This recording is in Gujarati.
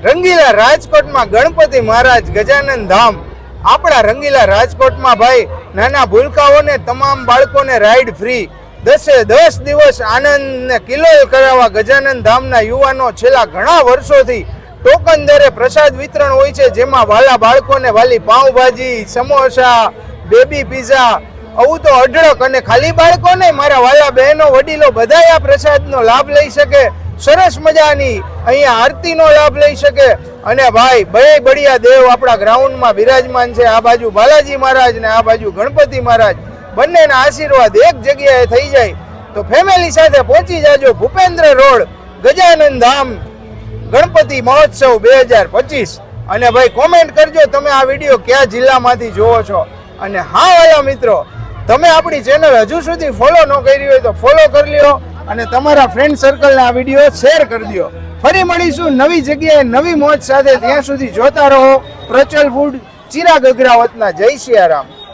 રંગીલા રાજકોટમાં ગણપતિ મહારાજ ગજાનન ધામ. આપણા રંગીલા રાજકોટમાં ભાઈ નાના ભૂલકાઓને તમામ બાળકોને રાઈડ ફ્રી. 10 દિવસ આનંદને કિલોલ કરાવવા ગજાનન ધામના યુવાનો છેલ્લા ઘણા વર્ષોથી ટોકન દરે પ્રસાદ વિતરણ હોય છે, જેમાં વાલા બાળકોને વાલી પાઉંભાજી, સમોસા, બેબી પીઝા, આવું તો અઢળક. અને ખાલી બાળકોને, મારા વાલા બહેનો વડીલો બધાય આ પ્રસાદનો લાભ લઈ શકે. સરસ મજાની અહીંયા આરતીનો લાભ લઈ શકે. અને ભાઈ બે બળિયા દેવ આપણા ગ્રાઉન્ડમાં બિરાજમાન છે. આ બાજુ બાલાજી મહારાજ ને આ બાજુ ગણપતિ મહારાજ, બંનેના આશીર્વાદ એક જગ્યાએ થઈ જાય તો ફેમિલી સાથે પહોંચી જાજો ભૂપેન્દ્ર રોડ ગજાનન ધામ ગણપતિ મહોત્સવ 2025. અને ભાઈ કોમેન્ટ કરજો તમે આ વિડીયો કયા જિલ્લામાંથી જોવો છો. અને હા વાલા મિત્રો, તમે આપણી ચેનલ હજુ સુધી ફોલો ન કરી હોય તો ફોલો કરી લ્યો અને તમારા ફ્રેન્ડ સર્કલને આ વિડીયો શેર કરી દો. ફરી મળીશું નવી જગ્યાએ નવી મોજ સાથે. ત્યાં સુધી જોતા રહો પ્રચલ ફૂડ, ચિરાગ અગ્રાવતના. જય સિયારામ.